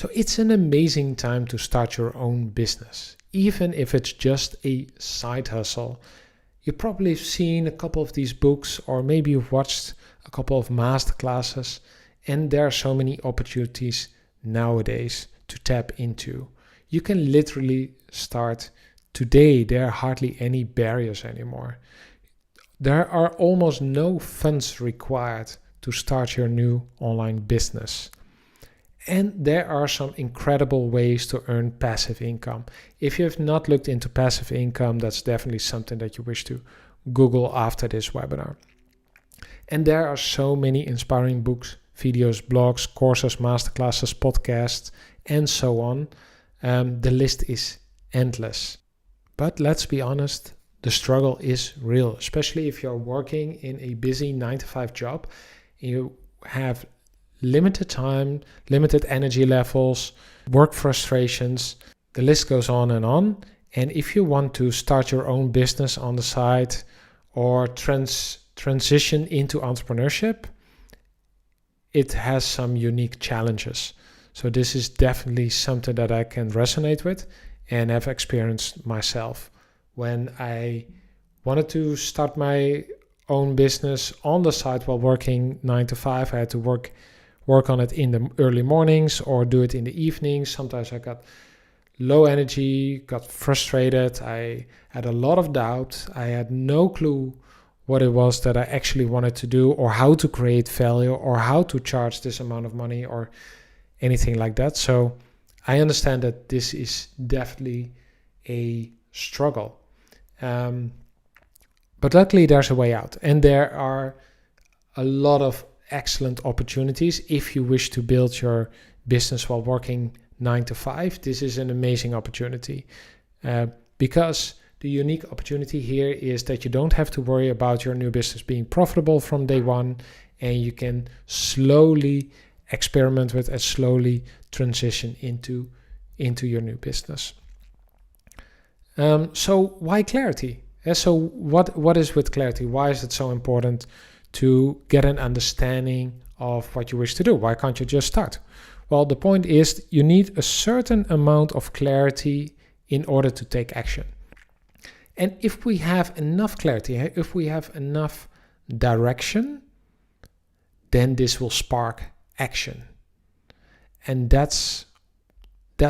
So it's an amazing time to start your own business, even if it's just a side hustle. You've probably seen a couple of these books, or maybe you've watched a couple of master classes, and there are so many opportunities nowadays to tap into. You can literally start today. There are hardly any barriers anymore. There are almost no funds required to start your new online business. And there are some incredible ways to earn passive income. If you have not looked into passive income, that's definitely something that you wish to Google after this webinar. And there are so many inspiring books, videos, blogs, courses, masterclasses, podcasts, and so on. The list is endless. But let's be honest, the struggle is real, especially if you're working in a busy 9-to-5 job. You have limited time, limited energy levels, work frustrations. The list goes on. And if you want to start your own business on the side or transition into entrepreneurship, it has some unique challenges. So this is definitely something that I can resonate with and have experienced myself. When I wanted to start my own business on the side while working 9-to-5, I had to work on it in the early mornings or do it in the evenings. Sometimes I got low energy, got frustrated. I had a lot of doubt. I had no clue what it was that I actually wanted to do, or how to create value, or how to charge this amount of money, or anything like that. So I understand that this is definitely a struggle. But luckily there's a way out, and there are a lot of excellent opportunities if you wish to build your business while working 9-to-5. This is an amazing opportunity because the unique opportunity here is that you don't have to worry about your new business being profitable from day one, and you can slowly experiment with and slowly transition into your new business. So why clarity? So what is with clarity? Why is it so important to get an understanding of what you wish to do? Why can't you just start? Well, the point is you need a certain amount of clarity in order to take action. And if we have enough clarity, if we have enough direction, then this will spark action. And that's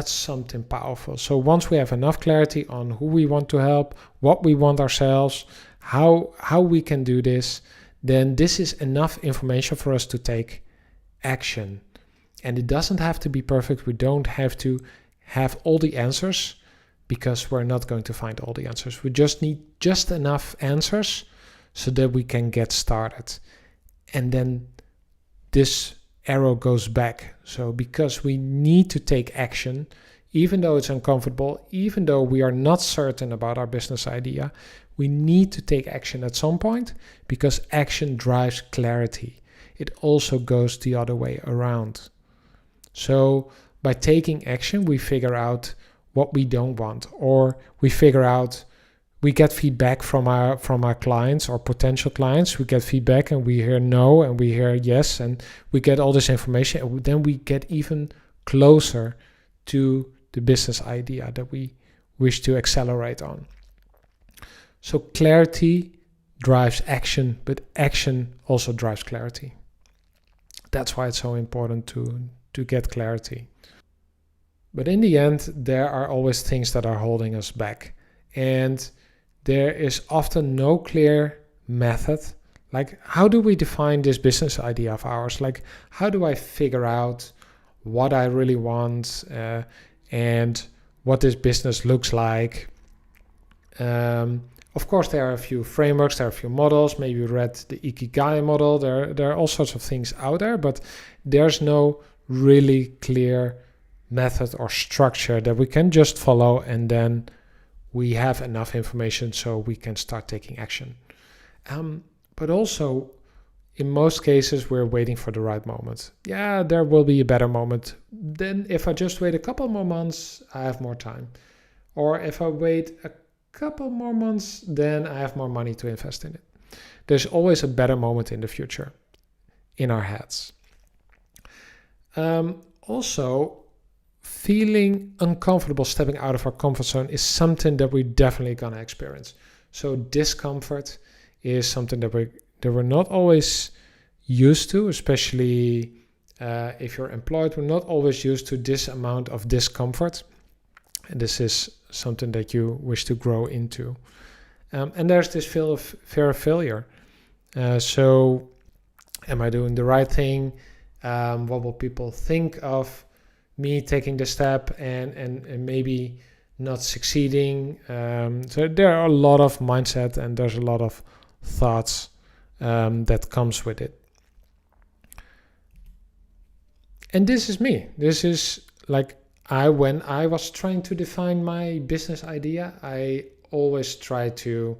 something powerful. So once we have enough clarity on who we want to help, what we want ourselves, how we can do this, then this is enough information for us to take action. And it doesn't have to be perfect. We don't have to have all the answers, because we're not going to find all the answers. We just need just enough answers so that we can get started. And then this arrow goes back. So because we need to take action, even though it's uncomfortable, even though we are not certain about our business idea, we need to take action at some point, because action drives clarity. It also goes the other way around. So by taking action, we figure out what we don't want, or we get feedback from our clients or potential clients. We get feedback and we hear no and we hear yes, and we get all this information, and then we get even closer to the business idea that we wish to accelerate on. So clarity drives action, but action also drives clarity. That's why it's so important to get clarity. But in the end, there are always things that are holding us back. And there is often no clear method. Like, how do we define this business idea of ours? Like, how do I figure out what I really want and what this business looks like? Of course, there are a few frameworks, there are a few models. Maybe you read the Ikigai model. There are all sorts of things out there, but there's no really clear method or structure that we can just follow, and then we have enough information so we can start taking action. But also, in most cases, we're waiting for the right moment. Yeah, there will be a better moment. Then if I just wait a couple more months, I have more time. Or if I wait a couple more months, then I have more money to invest in it. There's always a better moment in the future in our heads. Also, feeling uncomfortable stepping out of our comfort zone is something that we're definitely gonna experience. So discomfort is something that we're not always used to, especially if you're employed. We're not always used to this amount of discomfort, and this is something that you wish to grow into. And there's this fear of failure. So am I doing the right thing? What will people think of me taking the step and maybe not succeeding? So there are a lot of mindset and there's a lot of thoughts that comes with it. And this is me. This is like when I was trying to define my business idea, I always try to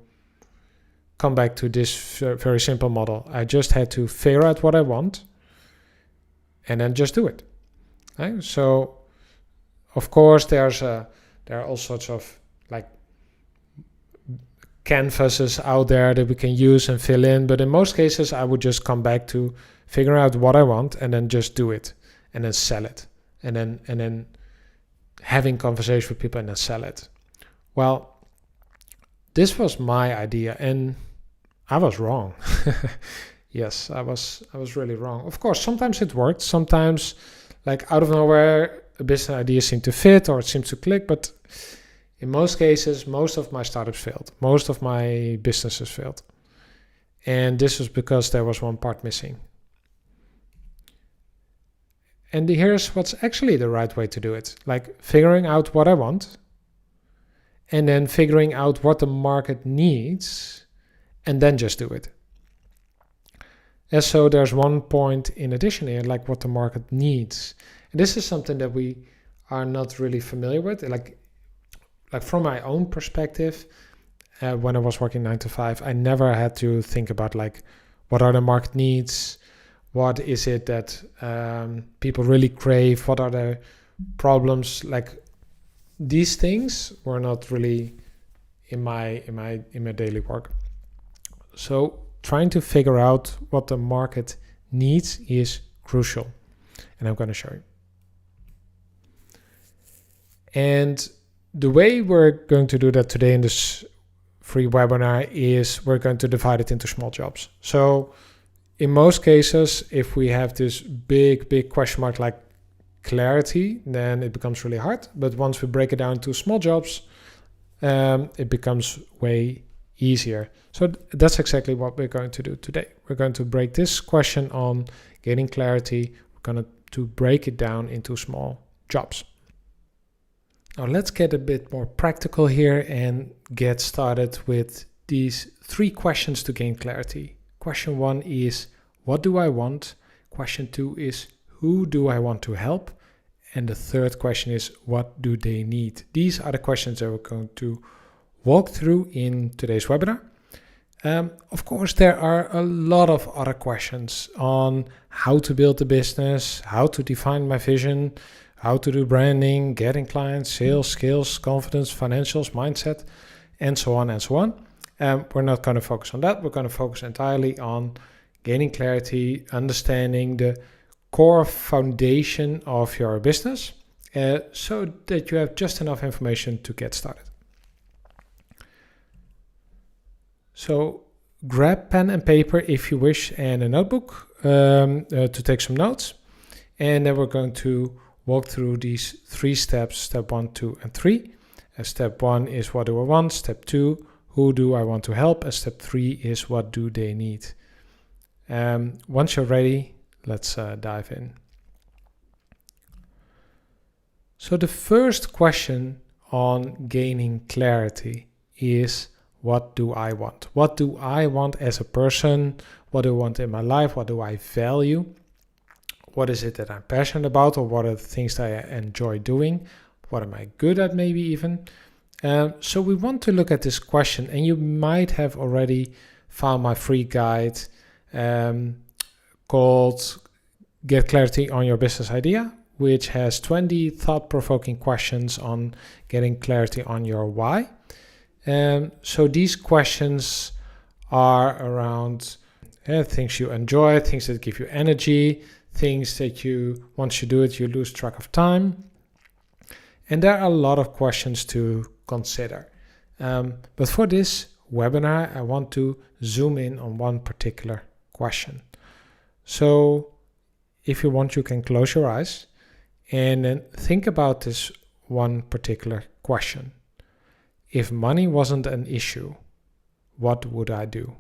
come back to this very simple model. I just had to figure out what I want and then just do it. Right? So, of course, there are all sorts of like canvases out there that we can use and fill in. But in most cases, I would just come back to figure out what I want and then just do it and then sell it and then having conversation with people and then sell it. Well, this was my idea and I was wrong. Yes, I was really wrong. Of course, sometimes it worked. Sometimes, like out of nowhere, a business idea seemed to fit or it seems to click. But in most cases, most of my startups failed. Most of my businesses failed. And this was because there was one part missing. And here's what's actually the right way to do it. Like figuring out what I want and then figuring out what the market needs and then just do it. And so there's one point in addition here, like what the market needs. And this is something that we are not really familiar with. Like from my own perspective, when I was working 9 to 5, I never had to think about like what are the market needs, what is it that people really crave, what are the problems. Like these things were not really in my daily work. So trying to figure out what the market needs is crucial. And I'm going to show you. And the way we're going to do that today in this free webinar is we're going to divide it into small jobs. So in most cases, if we have this big question mark like clarity, then it becomes really hard. But once we break it down to small jobs, it becomes way easier. So that's exactly what we're going to do today. We're going to break this question on gaining clarity. We're going to break it down into small jobs. Now let's get a bit more practical here and get started with these 3 questions to gain clarity. Question 1 is, what do I want? Question 2 is, who do I want to help? And the third question is, what do they need? These are the questions that we're going to walk through in today's webinar. Of course, there are a lot of other questions on how to build a business, how to define my vision, how to do branding, getting clients, sales, skills, confidence, financials, mindset, and so on and so on. We're not going to focus on that. We're going to focus entirely on gaining clarity, understanding the core foundation of your business, so that you have just enough information to get started. So grab pen and paper if you wish and a notebook to take some notes. And then we're going to walk through these 3 steps, step 1, 2, and 3. Step 1 is what do I want? Step 2, who do I want to help? And step 3 is what do they need? Once you're ready, let's dive in. So the first question on gaining clarity is, what do I want? What do I want as a person? What do I want in my life? What do I value? What is it that I'm passionate about? Or what are the things that I enjoy doing? What am I good at maybe even? So we want to look at this question, and you might have already found my free guide called Get Clarity on Your Business Idea, which has 20 thought-provoking questions on getting clarity on your why. So these questions are around things you enjoy, things that give you energy, things that you, once you do it, you lose track of time. And there are a lot of questions to consider. But for this webinar, I want to zoom in on one particular question. So if you want, you can close your eyes and then think about this one particular question. If money wasn't an issue, what would I do?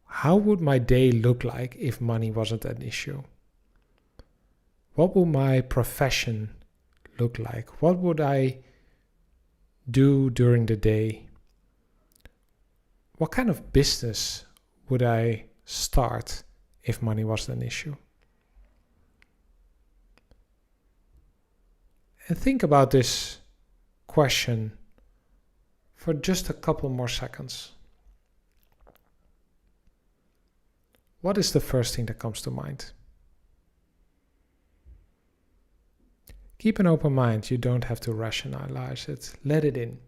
How would my day look like if money wasn't an issue? What would my profession look like? What would I do during the day? What kind of business would I start if money wasn't an issue? And think about this question for just a couple more seconds. What is the first thing that comes to mind? Keep an open mind. You don't have to rationalize it. Let it in.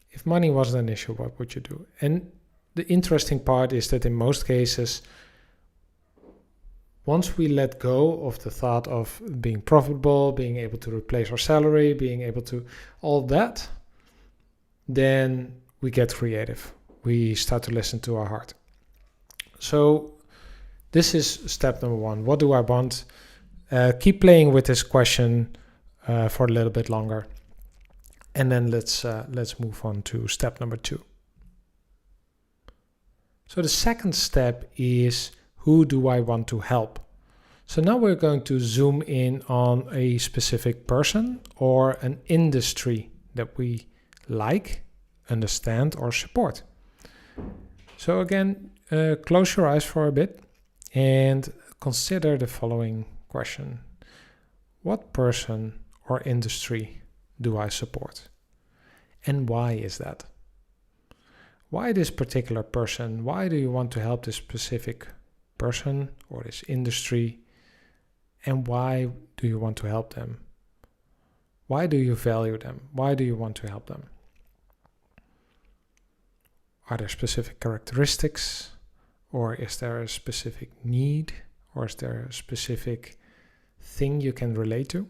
If money wasn't an issue, what would you do? And the interesting part is that in most cases, once we let go of the thought of being profitable, being able to replace our salary, being able to all that, then we get creative. We start to listen to our heart. So this is step number one. What do I want? Keep playing with this question for a little bit longer. And then let's move on to step number two. So the second step is, who do I want to help? So now we're going to zoom in on a specific person or an industry that we like, understand, or support. So again, close your eyes for a bit and consider the following question. What person or industry do I support? And why is that? Why this particular person? Why do you want to help this specific person or this industry? And why do you want to help them? Why do you value them? Why do you want to help them? Are there specific characteristics? Or is there a specific need? Or is there a specific thing you can relate to?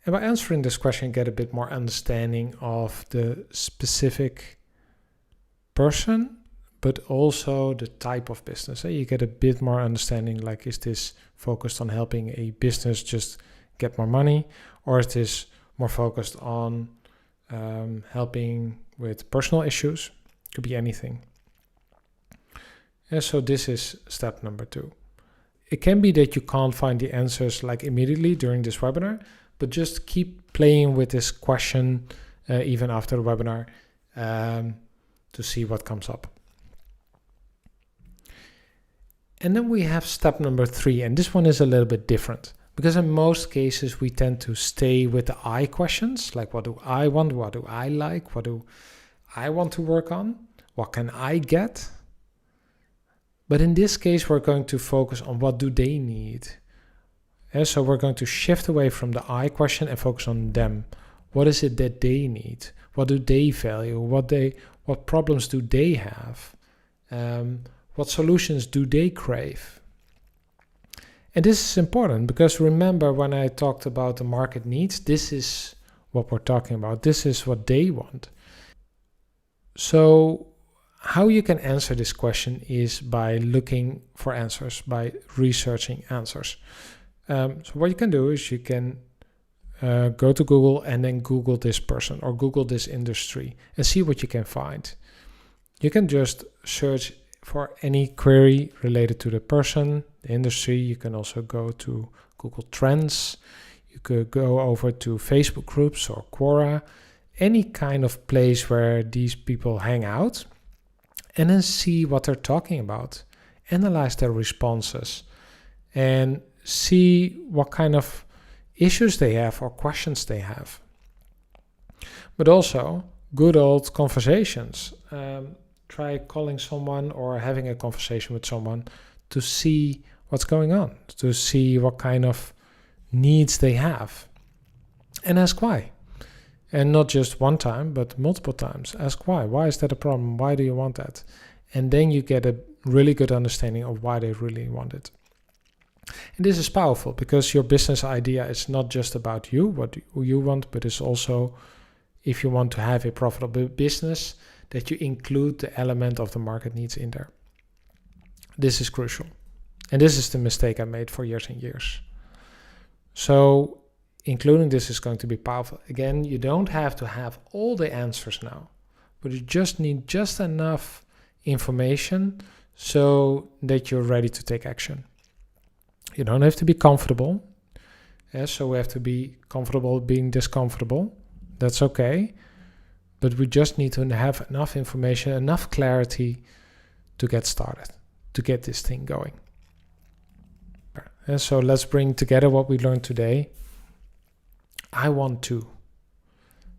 And by answering this question, get a bit more understanding of the specific person, but also the type of business. You get a bit more understanding, like, is this focused on helping a business just get more money? Or is this more focused on helping with personal issues? Could be anything. And so this is step number two. It can be that you can't find the answers like immediately during this webinar, but just keep playing with this question even after the webinar to see what comes up. And then we have step number three, and this one is a little bit different, because in most cases we tend to stay with the I questions, like what do I want, what do I like, what do I want to work on, what can I get? But in this case, we're going to focus on what do they need. And so we're going to shift away from the I question and focus on them. What is it that they need? What do they value? What problems do they have? What solutions do they crave? And this is important because remember when I talked about the market needs, this is what we're talking about. This is what they want. So how you can answer this question is by looking for answers, by researching answers. So what you can do is you can go to Google and then Google this person or Google this industry and see what you can find. You can just search for any query related to the person, the industry. You can also go to Google Trends. You could go over to Facebook groups or Quora, any kind of place where these people hang out, and then see what they're talking about. Analyze their responses and see what kind of issues they have or questions they have. But also good old conversations. Try calling someone or having a conversation with someone to see what's going on, to see what kind of needs they have. And ask why. And not just one time, but multiple times. Ask why. Why is that a problem? Why do you want that? And then you get a really good understanding of why they really want it. And this is powerful because your business idea is not just about you, what you want, but it's also, if you want to have a profitable business, that you include the element of the market needs in there. This is crucial. And this is the mistake I made for years and years. So including this is going to be powerful. Again, you don't have to have all the answers now, but you just need just enough information so that you're ready to take action. You don't have to be comfortable. So we have to be comfortable being discomfortable. That's okay. But we just need to have enough information, enough clarity to get started, to get this thing going. And so let's bring together what we learned today. I want to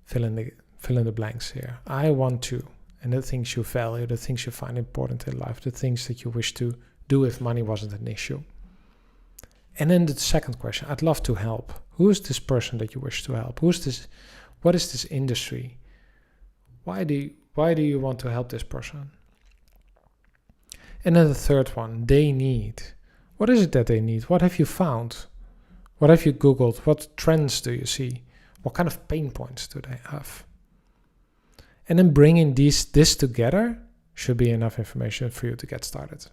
fill in the blanks here. I want to, and the things you value, the things you find important in life, the things that you wish to do if money wasn't an issue. And then the second question, I'd love to help. Who is this person that you wish to help? Who's this? What is this industry? Why do you want to help this person? And then the third one, they need. What is it that they need? What have you found? What have you Googled? What trends do you see? What kind of pain points do they have? And then bringing this together should be enough information for you to get started.